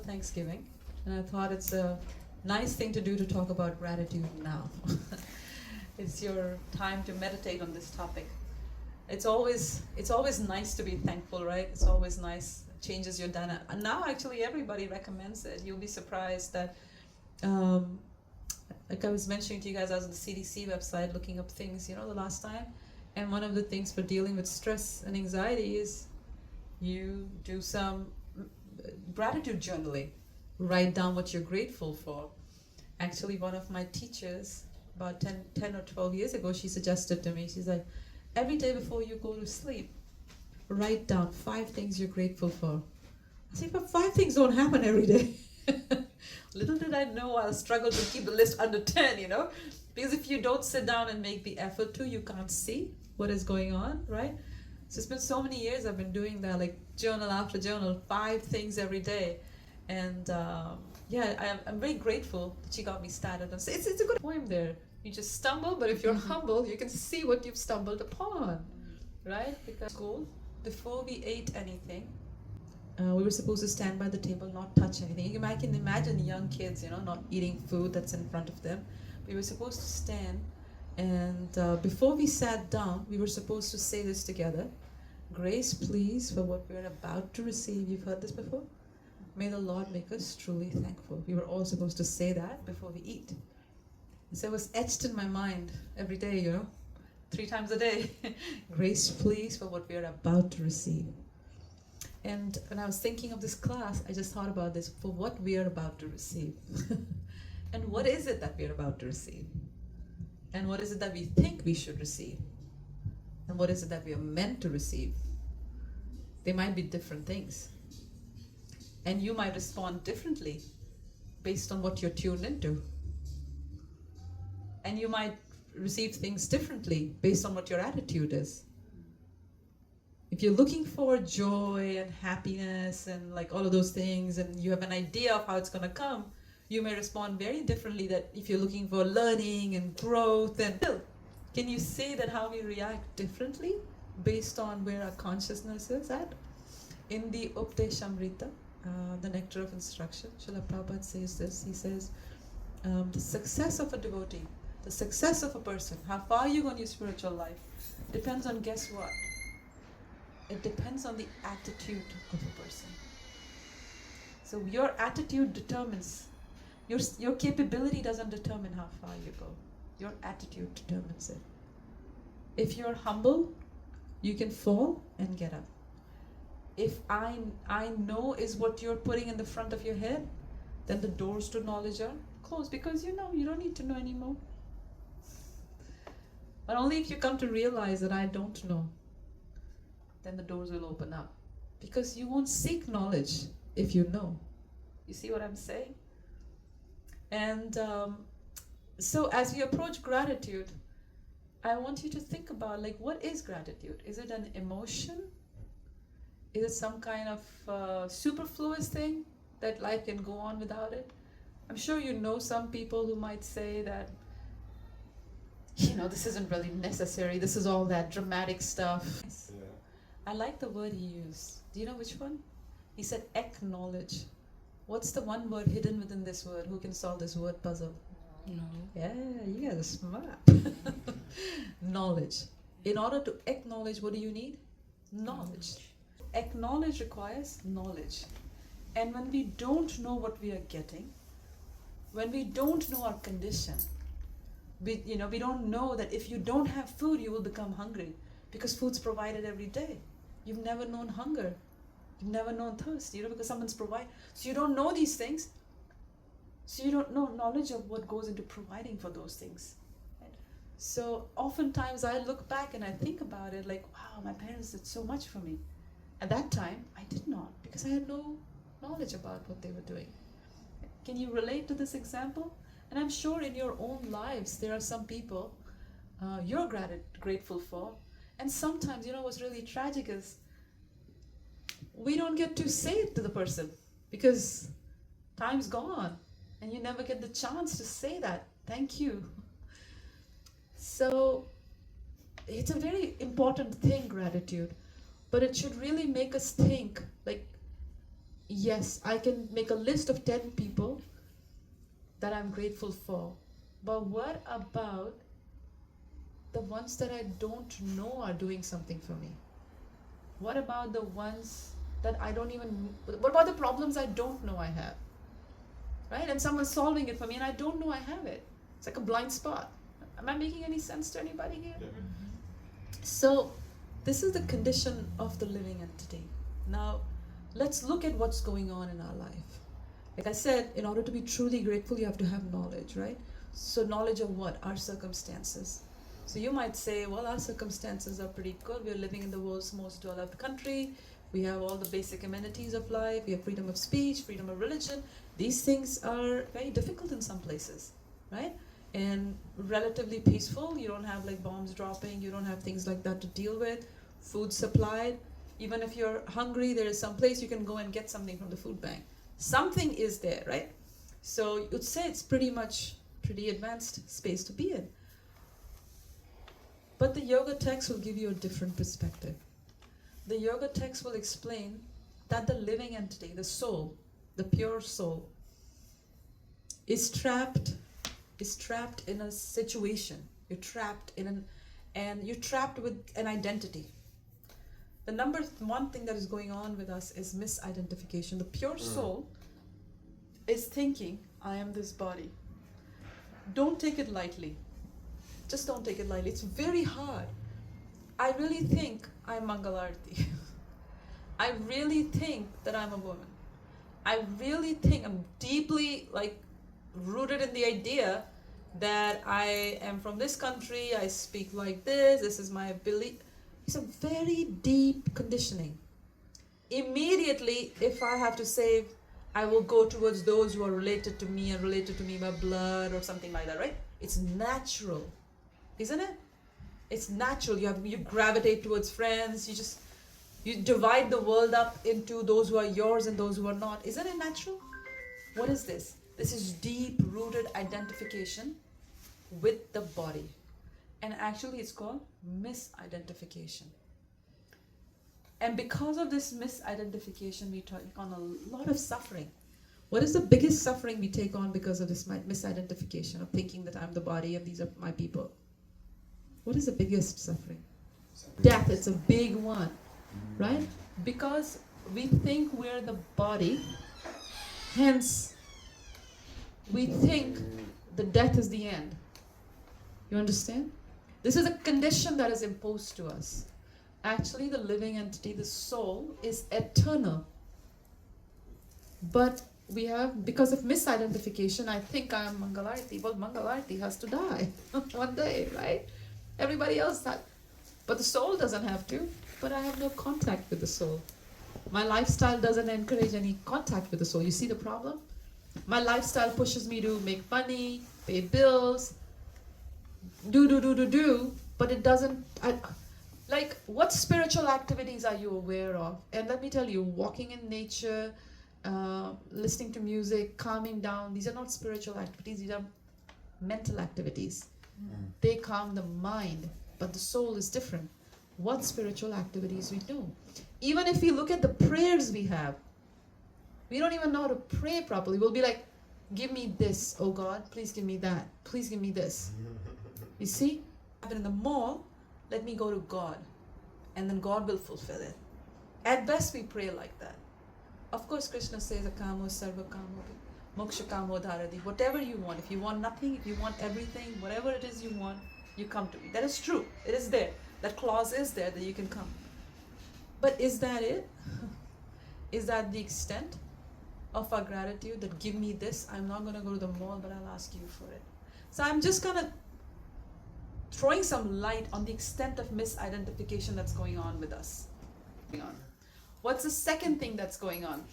Thanksgiving, and I thought it's a nice thing to do to talk about gratitude now. It's your time to meditate on this topic. It's always nice to be thankful, right? It's always nice. Changes your dana. And now actually everybody recommends it. You'll be surprised that um, like I was mentioning to you guys, I was on the CDC website looking up things, the last time. And one of the things for dealing with stress and anxiety is you do some gratitude journaling. Write down what you're grateful for. Actually, one of my teachers, about 10 or 12 years ago, she suggested to me, she's like, every day before you go to sleep, write down 5 things you're grateful for. I said, but 5 things don't happen every day. Little did I know I'll struggle to keep the list under 10, because if you don't sit down and make the effort to, you can't see what is going on, right? So it's been so many years I've been doing that, like journal after journal, 5 things every day. And I'm very grateful that she got me started. It's a good poem there. You just stumble, but if you're humble, you can see what you've stumbled upon, right? Because school, before we ate anything, we were supposed to stand by the table, not touch anything. I can imagine young kids, not eating food that's in front of them. We were supposed to stand, and before we sat down, we were supposed to say this together. Grace, please, for what we're about to receive. You've heard this before? May the Lord make us truly thankful. We were all supposed to say that before we eat. And so it was etched in my mind every day, 3 times a day. Grace, please, for what we are about to receive. And when I was thinking of this class, I just thought about this, for what we are about to receive. And what is it that we are about to receive? And what is it that we think we should receive? And what is it that we are meant to receive? They might be different things. And you might respond differently based on what you're tuned into. And you might receive things differently based on what your attitude is. If you're looking for joy and happiness and like all of those things, and you have an idea of how it's going to come, you may respond very differently than if you're looking for learning and growth. And still, can you see that how we react differently based on where our consciousness is at? In the Updeshamrita, the Nectar of Instruction, Srila Prabhupada says this. He says, the success of a devotee, the success of a person, how far you go in your spiritual life, depends on, guess what? It depends on the attitude of a person. So your attitude determines, your capability doesn't determine how far you go. Your attitude determines it. If you're humble, you can fall and get up. If I know is what you're putting in the front of your head, then the doors to knowledge are closed, because you don't need to know anymore. But only if you come to realize that I don't know, then the doors will open up. Because you won't seek knowledge if you know. You see what I'm saying? And so as we approach gratitude, I want you to think about, like, what is gratitude? Is it an emotion? Is it some kind of superfluous thing that life can go on without it? I'm sure you know some people who might say that, this isn't really necessary. This is all that dramatic stuff. Yeah. I like the word he used. Do you know which one? He said acknowledge. What's the one word hidden within this word? Who can solve this word puzzle? No. Yeah, you guys are smart. Knowledge. In order to acknowledge, what do you need? Knowledge. Acknowledge requires knowledge. And when we don't know what we are getting, when we don't know our condition, we don't know that if you don't have food, you will become hungry, because food's provided every day. You've never known hunger. You've never known thirst, because someone's provided. So you don't know these things. So you don't know knowledge of what goes into providing for those things. Right? So oftentimes I look back and I think about it like, wow, my parents did so much for me. At that time, I did not, because I had no knowledge about what they were doing. Can you relate to this example? And I'm sure in your own lives, there are some people you're grateful for. And sometimes, what's really tragic is we don't get to say it to the person because time's gone and you never get the chance to say that. Thank you. So it's a very important thing, gratitude. But it should really make us think, like, yes, I can make a list of 10 people that I'm grateful for. But what about the ones that I don't know are doing something for me? What about the ones that I don't even, what about the problems I don't know I have? Right? And someone's solving it for me and I don't know I have it. It's like a blind spot. Am I making any sense to anybody here? Yeah. So, this is the condition of the living entity. Now, let's look at what's going on in our life. Like I said, in order to be truly grateful, you have to have knowledge, right? So, knowledge of what? Our circumstances. So, you might say, well, our circumstances are pretty good. We're living in the world's most developed country. We have all the basic amenities of life. We have freedom of speech, freedom of religion. These things are very difficult in some places, right? And relatively peaceful. You don't have like bombs dropping. You don't have things like that to deal with. Food supplied. Even if you're hungry, there is some place you can go and get something from the food bank. Something is there, right? So you'd say it's pretty advanced space to be in. But the yoga text will give you a different perspective. The yoga text will explain that the living entity, the soul, the pure soul, is trapped in a situation. You're trapped you're trapped with an identity. The number one thing that is going on with us is misidentification. The pure soul is thinking, I am this body. Don't take it lightly. Just don't take it lightly. It's very hard. I really think I'm Mangal-Arti. I really think that I'm a woman. I really think I'm deeply rooted in the idea that I am from this country, I speak like this is my belief. It's a very deep conditioning. Immediately, if I have to say, I will go towards those who are related to me and related to me by blood or something like that, right? It's natural, isn't it? It's natural. You gravitate towards friends. You divide the world up into those who are yours and those who are not. Isn't it natural? What is this? This is deep-rooted identification with the body. And actually it's called misidentification. And because of this misidentification, we take on a lot of suffering. What is the biggest suffering we take on because of this misidentification of thinking that I'm the body and these are my people? What is the biggest suffering? Death, it's a big one, right? Because we think we're the body, hence we think the death is the end. You understand? This is a condition that is imposed to us. Actually, the living entity, the soul, is eternal. But we have, because of misidentification, I think I am Mangal-Arti. Well, Mangal-Arti has to die one day, right? Everybody else has. But the soul doesn't have to. But I have no contact with the soul. My lifestyle doesn't encourage any contact with the soul. You see the problem? My lifestyle pushes me to make money, pay bills, do, but it doesn't. What spiritual activities are you aware of? And let me tell you, walking in nature, listening to music, calming down, these are not spiritual activities, these are mental activities. They calm the mind, but the soul is different. What spiritual activities we do? Even if we look at the prayers we have, we don't even know how to pray properly. We'll be like, give me this, oh God, please give me that, please give me this. You see? But in the mall, let me go to God, and then God will fulfill it. At best, we pray like that. Of course, Krishna says, Akamo sarva kamo moksha kamo dharati. Whatever you want. If you want nothing, if you want everything, whatever it is you want, you come to me. That is true. It is there. That clause is there that you can come. But is that it? Is that the extent of our gratitude? That give me this, I'm not going to go to the mall, but I'll ask you for it. So I'm just going to throwing some light on the extent of misidentification that's going on with us. What's the second thing that's going on?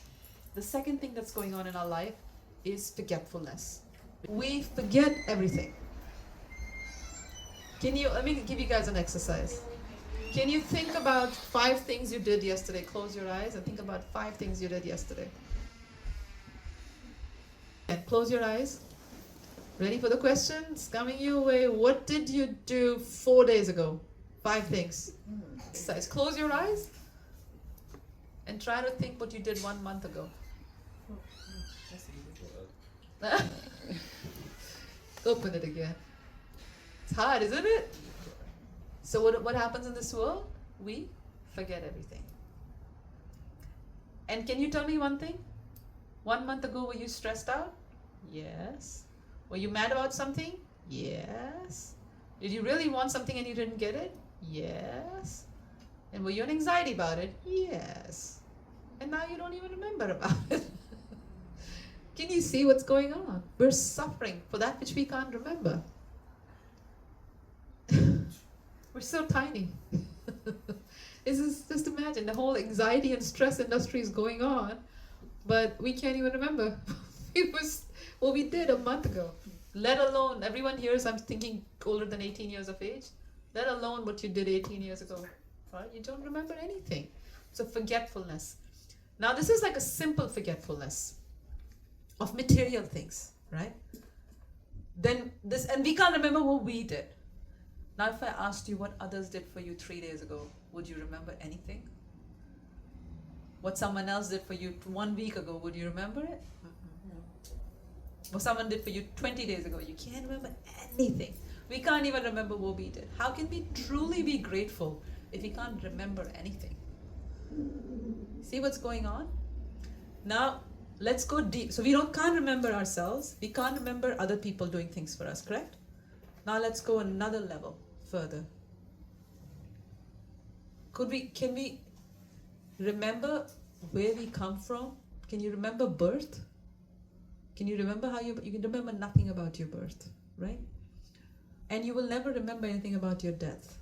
The second thing that's going on in our life is forgetfulness. We forget everything. Let me give you guys an exercise. Can you think about 5 things you did yesterday? Close your eyes and think about 5 things you did yesterday. And close your eyes. Ready for the questions? Coming your way. What did you do 4 days ago? 5 things. Exercise. Close your eyes and try to think what you did 1 month ago. Open it again. It's hard, isn't it? So what happens in this world? We forget everything. And can you tell me one thing? 1 month ago, were you stressed out? Yes. Were you mad about something? Yes. Did you really want something and you didn't get it? Yes. And were you in anxiety about it? Yes. And now you don't even remember about it. Can you see what's going on? We're suffering for that which we can't remember. We're so tiny. Just imagine the whole anxiety and stress industry is going on, but we can't even remember what we did a month ago. Let alone, everyone here is, I'm thinking, older than 18 years of age. Let alone what you did 18 years ago. Right? You don't remember anything. So forgetfulness. Now this is like a simple forgetfulness of material things, right? Then this, and we can't remember what we did. Now if I asked you what others did for you 3 days ago, would you remember anything? What someone else did for you 1 week ago, would you remember it? What someone did for you 20 days ago, you can't remember anything. We can't even remember what we did. How can we truly be grateful if we can't remember anything? See what's going on? Now, let's go deep. So we can't remember ourselves. We can't remember other people doing things for us, correct? Now let's go another level further. Can we remember where we come from? Can you remember birth? Can you remember how you can remember nothing about your birth, right? And you will never remember anything about your death.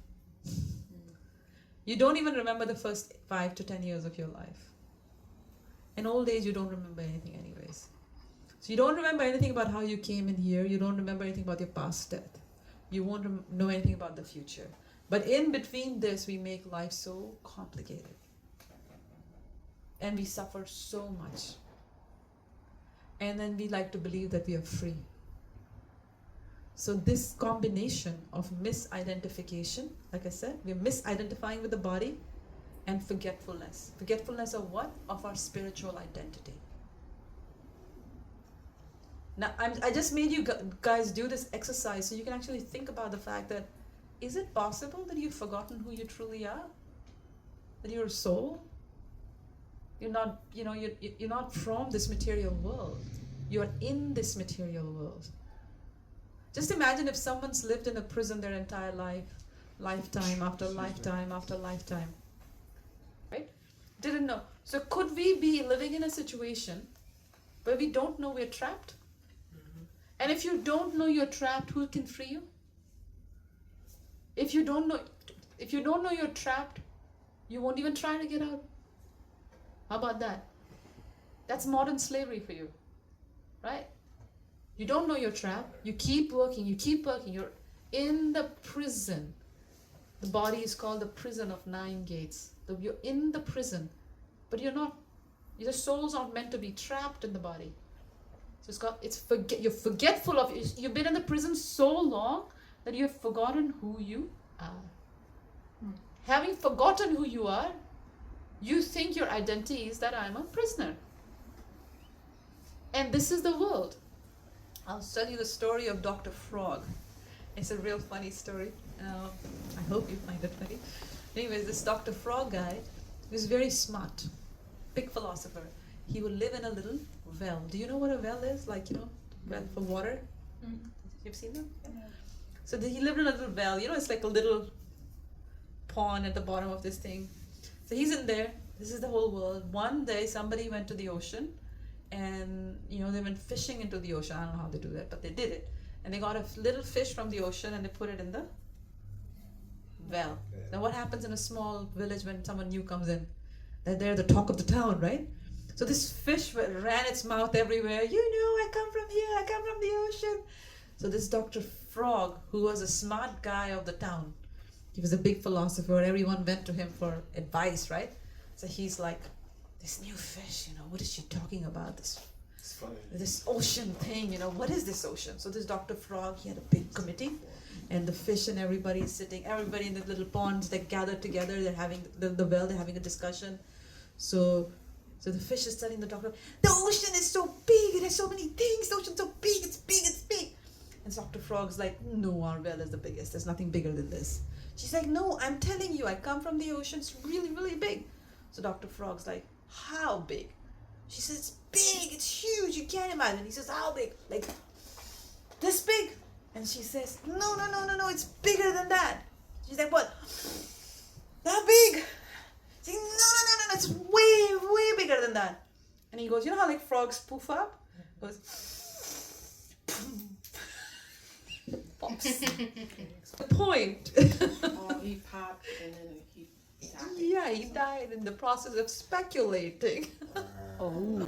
You don't even remember the first 5 to 10 years of your life. In old age, you don't remember anything anyways. So you don't remember anything about how you came in here. You don't remember anything about your past death. You won't know anything about the future. But in between this, we make life so complicated. And we suffer so much. And then we like to believe that we are free. So this combination of misidentification, like I said, we're misidentifying with the body, and forgetfulness. Forgetfulness of what? Of our spiritual identity. Now, I just made you guys do this exercise so you can actually think about the fact that, is it possible that you've forgotten who you truly are? That you're a soul? You're not, you're not from this material world. You're in this material world. Just imagine if someone's lived in a prison their entire life, lifetime after lifetime after lifetime. Right? Didn't know. So could we be living in a situation where we don't know we're trapped? Mm-hmm. And if you don't know you're trapped, who can free you? If you don't know you're trapped, you won't even try to get out. How about that? That's modern slavery for you, right? You don't know you're trapped. You keep working. You're in the prison. The body is called the prison of 9 gates. You're in the prison, but you're not. Your soul's not meant to be trapped in the body. So you're forgetful of. You've been in the prison so long that you've forgotten who you are. Having forgotten who you are, you think your identity is that I'm a prisoner. And this is the world. I'll tell you the story of Dr. Frog. It's a real funny story. I hope you find it funny. Anyways, this Dr. Frog guy was very smart, big philosopher. He would live in a little well. Do you know what a well is? Like, well for water? Mm-hmm. You've seen them? Yeah. So he lived in a little well. It's like a little pond at the bottom of this thing. So he's in there. This is the whole world. One day, somebody went to the ocean, and they went fishing into the ocean. I don't know how they do that, but they did it. And they got a little fish from the ocean, and they put it in the well. Yeah. Now, what happens in a small village when someone new comes in? They're the talk of the town, right? So this fish ran its mouth everywhere. I come from here. I come from the ocean. So this Dr. Frog, who was a smart guy of the town, he was a big philosopher. Everyone went to him for advice, right? So he's like, this new fish, what is she talking about? This ocean thing, what is this ocean? So this Dr. Frog, he had a big committee, and the fish and everybody is sitting, everybody in the little ponds, they gathered together, they're having the well, they're having a discussion. So the fish is telling the doctor, the ocean is so big, it has so many things, the ocean's so Frog's like, no, our well is the biggest. There's nothing bigger than this. She's like, no, I'm telling you, I come from the ocean. It's really, really big. So Dr. Frog's like, how big? She says, it's big, it's huge, you can't imagine. He says, how big? Like, this big? And she says, no, it's bigger than that. She's like, what? That big? She's like, no, it's way, way bigger than that. And he goes, you know how like frogs poof up? He goes, pops. The point. Oh, he popped and then he died. Yeah, he died in the process of speculating. Oh.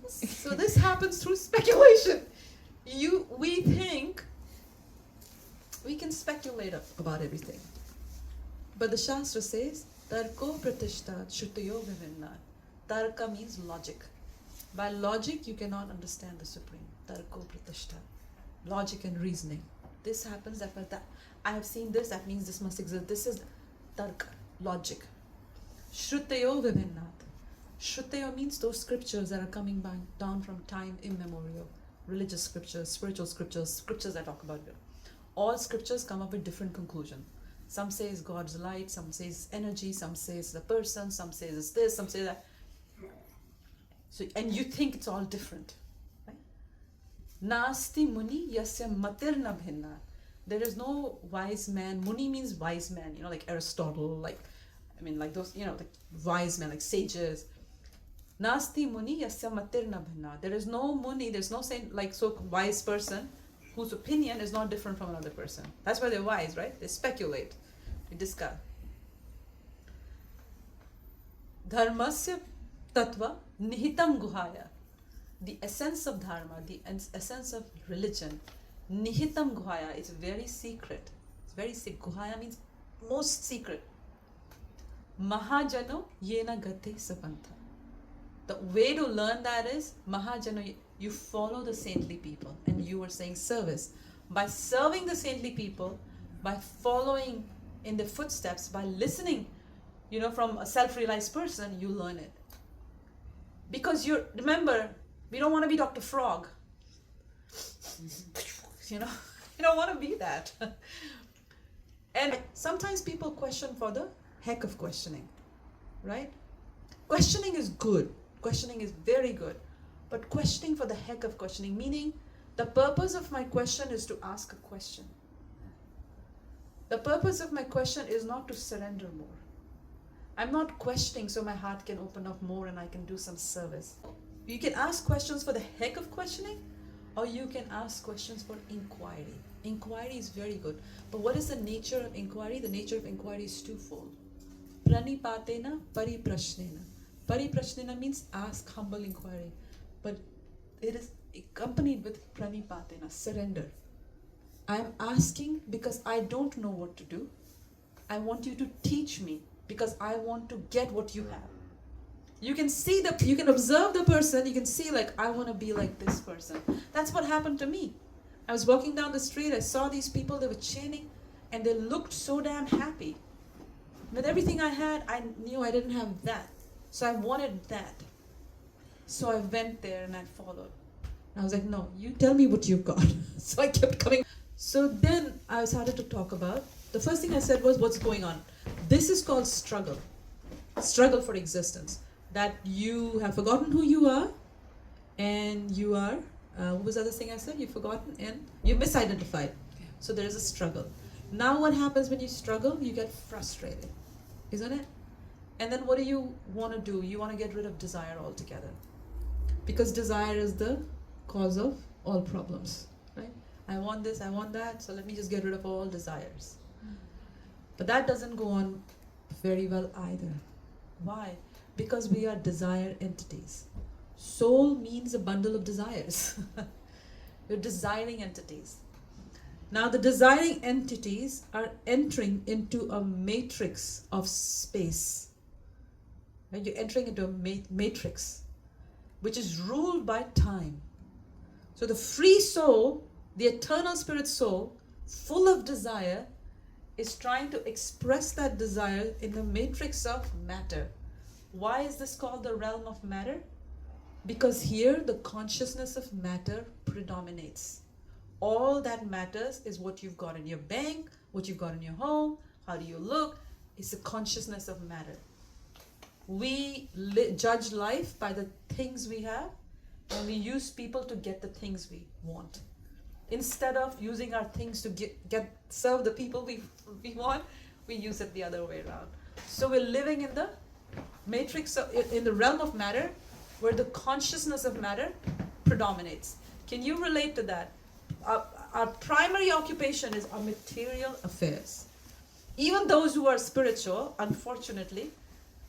So this happens through speculation. We think we can speculate about everything. But the Shastra says, Tarko pratishtat shrutoyo vivinnat. Tarka means logic. By logic, you cannot understand the Supreme. Tarko pratishtat. Logic and reasoning. This happens, that I have seen this, that means this must exist. This is tarka, logic. Shrutoyo vivinnat. Shrutoyo means those scriptures that are coming back down from time immemorial. Religious scriptures, spiritual scriptures, scriptures I talk about here. All scriptures come up with different conclusion. Some say it's God's light, some say it's energy, some say it's the person, some say it's this, some say that. So, and you think it's all different. Right? Nasti muni yasya matirna bhinna. There is no wise man. Muni means wise man, like Aristotle, like those, like wise men, like sages. Nasti muni yasya matirna bhinna. There is no muni, there's no saint, like so wise person whose opinion is not different from another person. That's why they're wise, right? They speculate, they discuss. Dharmasya tattva nihitam guhaya. The essence of dharma, the essence of religion, nihitam guhaya, is very secret. It's very secret. Guhaya means most secret. Mahajano yena gate sapantha. The way to learn that is, Mahajano, you follow the saintly people, and you are saying service. By serving the saintly people, by following in the footsteps, by listening, from a self-realized person, you learn it. Because remember, we don't want to be Dr. Frog. You don't want to be that. And sometimes people question for the heck of questioning, right? Questioning is good. Questioning is very good. But questioning for the heck of questioning, meaning the purpose of my question is to ask a question. The purpose of my question is not to surrender more. I'm not questioning so my heart can open up more and I can do some service. You can ask questions for the heck of questioning, or you can ask questions for inquiry. Inquiry is very good. But what is the nature of inquiry? The nature of inquiry is twofold. Pranipatena, pariprashnena. Pariprashnena means ask humble inquiry. But it is accompanied with pranipatena, surrender. I am asking because I don't know what to do. I want you to teach me because I want to get what you have. You can observe the person, you can see I want to be like this person. That's what happened to me. I was walking down the street, I saw these people, they were chanting, and they looked so damn happy. With everything I had, I knew I didn't have that. So I wanted that. So I went there and I followed. And I was like, no, you tell me what you've got. So I kept coming. So then I started to talk about, the first thing I said was, what's going on? This is called struggle. Struggle for existence. That you have forgotten who you are, and you are, what was the other thing I said? You've forgotten and you're misidentified. So there is a struggle. Now what happens when you struggle? You get frustrated, isn't it? And then what do you want to do? You want to get rid of desire altogether. Because desire is the cause of all problems, right? I want this, I want that, so let me just get rid of all desires. But that doesn't go on very well either. Why? Because we are desire entities. Soul means a bundle of desires. We're desiring entities. Now the desiring entities are entering into a matrix of space. Right? You're entering into a matrix, which is ruled by time. So the free soul, the eternal spirit soul, full of desire, is trying to express that desire in the matrix of matter. Why is this called the realm of matter? Because here the consciousness of matter predominates. All that matters is what you've got in your bank, what you've got in your home, how do you look. It's the consciousness of matter. We judge life by the things we have, and we use people to get the things we want. Instead of using our things to serve the people we want, we use it the other way around. So we're living in the matrix, in the realm of matter, where the consciousness of matter predominates. Can you relate to that? Our primary occupation is our material affairs. Even those who are spiritual, unfortunately,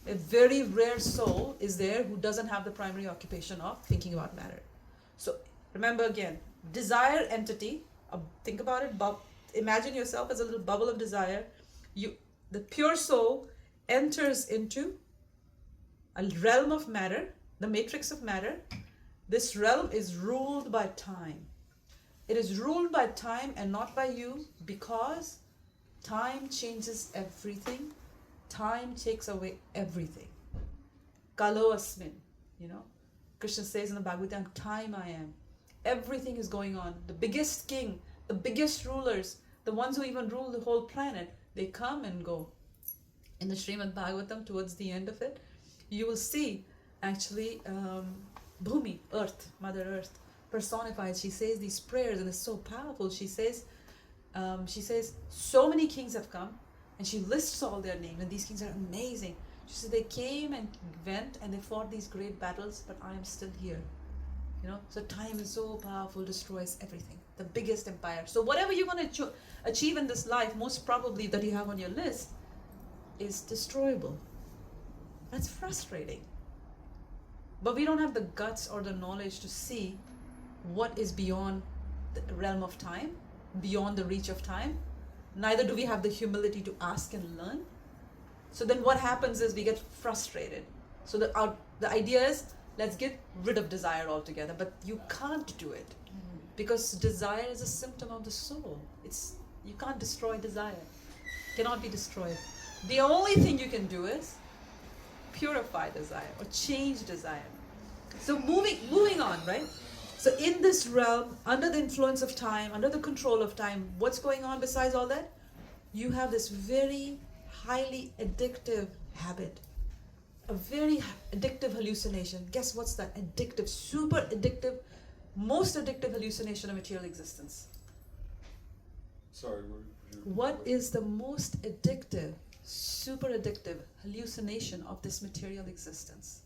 a very rare soul is there who doesn't have the primary occupation of thinking about matter. So remember again, desire entity, think about it, imagine yourself as a little bubble of desire. The pure soul enters into a realm of matter, the matrix of matter. This realm is ruled by time. It is ruled by time and not by you, because time changes everything. Time takes away everything. Kalo asmin, Krishna says in the Bhagavatam, time I am. Everything is going on. The biggest king, the biggest rulers, the ones who even rule the whole planet, they come and go. In the Srimad Bhagavatam, towards the end of it, you will see actually Bhumi, Earth, Mother Earth, personified. She says these prayers and it's so powerful. She says, so many kings have come, and she lists all their names, and these kings are amazing. She says they came and went and they fought these great battles, but I am still here. So time is so powerful, destroys everything. The biggest empire. So whatever you're going to achieve in this life, most probably that you have on your list, is destroyable. That's frustrating. But we don't have the guts or the knowledge to see what is beyond the realm of time, beyond the reach of time. Neither do we have the humility to ask and learn. So then what happens is we get frustrated. So the idea is, let's get rid of desire altogether. But you can't do it, because desire is a symptom of the soul. You can't destroy desire. It cannot be destroyed. The only thing you can do is purify desire or change desire. So moving on, right? So in this realm, under the influence of time, under the control of time, what's going on besides all that? You have this very highly addictive habit, a very addictive hallucination. Guess what's that? Addictive, super addictive, most addictive hallucination of material existence. Sorry, what is the most addictive, super addictive hallucination of this material existence?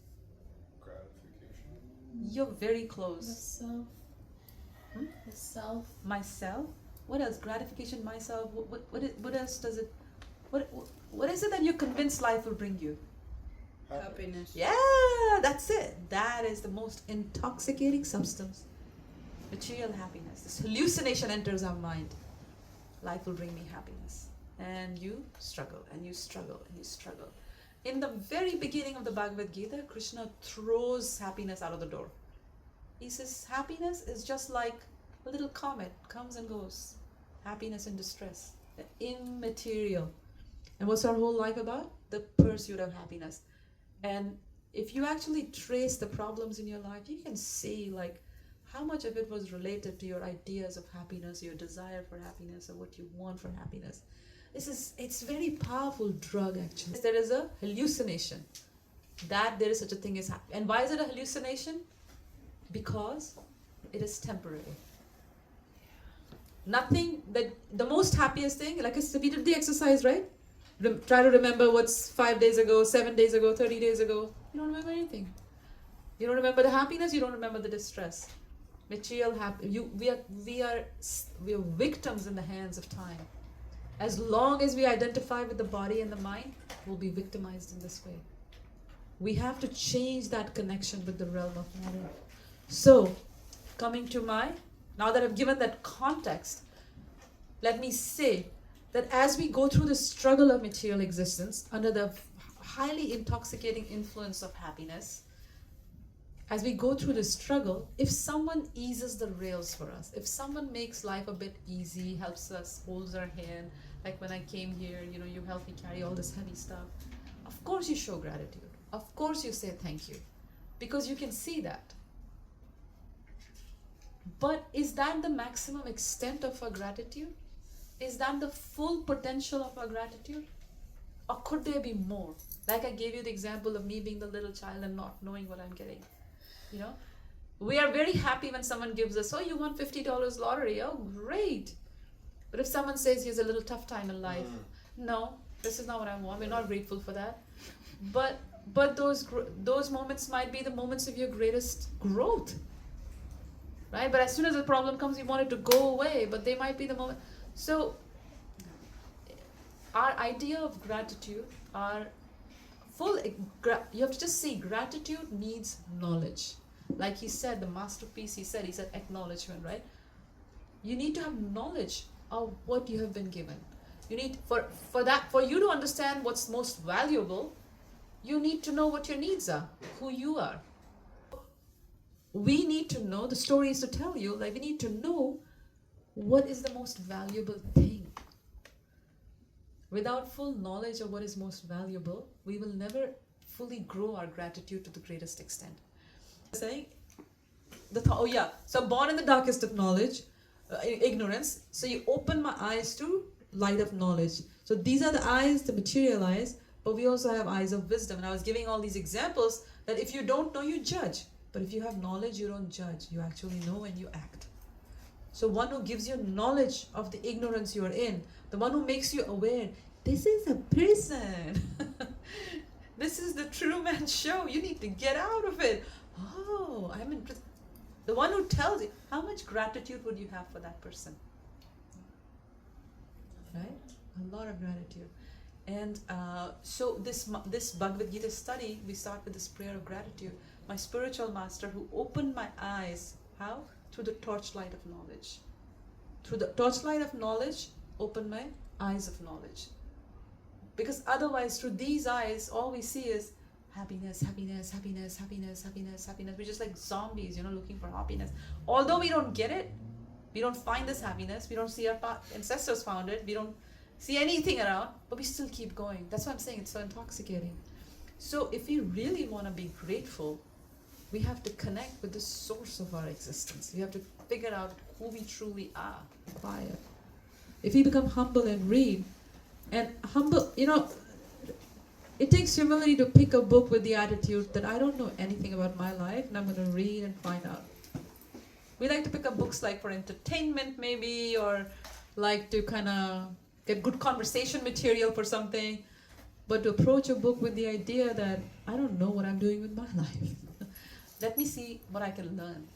gratification. You're very close. The self. The self. Myself? What else? Gratification, myself. What else does it? What is it that you're convinced life will bring you? Happiness. Yeah, that's it. That is the most intoxicating substance. Material happiness. This hallucination enters our mind. Life will bring me happiness. And you struggle, and you struggle, and you struggle. In the very beginning of the Bhagavad Gita, Krishna throws happiness out of the door. He says happiness is just like a little comet, comes and goes. Happiness and distress. Immaterial. And what's our whole life about? The pursuit of happiness. And if you actually trace the problems in your life, you can see like how much of it was related to your ideas of happiness, your desire for happiness, or what you want for happiness. It's very powerful drug actually. There is a hallucination that there is such a thing as happiness. And why is it a hallucination? Because it is temporary. Nothing that the most happiest thing, like I said, we did the exercise, right? Try to remember what's 5 days ago, 7 days ago, 30 days ago. You don't remember anything. You don't remember the happiness, you don't remember the distress. Material we are victims in the hands of time. As long as we identify with the body and the mind, we'll be victimized in this way. We have to change that connection with the realm of matter. So, coming to now that I've given that context, let me say that as we go through the struggle of material existence under the highly intoxicating influence of happiness, as we go through the struggle, if someone eases the rails for us, if someone makes life a bit easy, helps us, holds our hand, like when I came here, you helped me carry all this heavy stuff, of course you show gratitude. Of course you say thank you, because you can see that. But is that the maximum extent of our gratitude? Is that the full potential of our gratitude? Or could there be more? Like I gave you the example of me being the little child and not knowing what I'm getting. You know? We are very happy when someone gives us, oh, you won $50 lottery. Oh, great. But if someone says he has a little tough time in life, no, this is not what I want. We're not grateful for that. But those moments might be the moments of your greatest growth. Right? But as soon as the problem comes, you want it to go away. But they might be the moment. So our idea of gratitude, you have to just see, gratitude needs knowledge. Like he said, the masterpiece, he said acknowledgement, right? You need to have knowledge of what you have been given. You need, for you to understand what's most valuable, you need to know what your needs are, who you are. We need to know, the story is to tell you, like we need to know what is the most valuable thing. Without full knowledge of what is most valuable, we will never fully grow our gratitude to the greatest extent. Saying, so born in the darkest of knowledge, ignorance, so you open my eyes to light of knowledge. So these are the eyes to materialize, but we also have eyes of wisdom. And I was giving all these examples that if you don't know, you judge. But if you have knowledge, you don't judge. You actually know and you act. So one who gives you knowledge of the ignorance you are in, the one who makes you aware, this is a person. This is the true man show. You need to get out of it. Oh, I'm in. The one who tells you, how much gratitude would you have for that person? Right? A lot of gratitude. And so this Bhagavad Gita study, we start with this prayer of gratitude. My spiritual master who opened my eyes, how? Through the torchlight of knowledge. Through the torchlight of knowledge, open my eyes of knowledge. Because otherwise, through these eyes, all we see is happiness, happiness, happiness, happiness, happiness, happiness. We're just like zombies, looking for happiness. Although we don't get it, we don't find this happiness, we don't see our ancestors found it, we don't see anything around, but we still keep going. That's why I'm saying it's so intoxicating. So if we really want to be grateful, we have to connect with the source of our existence. We have to figure out who we truly are by it. If we become humble and read, and humble, it takes humility to pick a book with the attitude that I don't know anything about my life and I'm going to read and find out. We like to pick up books like for entertainment maybe, or like to kind of get good conversation material for something, but to approach a book with the idea that I don't know what I'm doing with my life. Let me see what I can learn.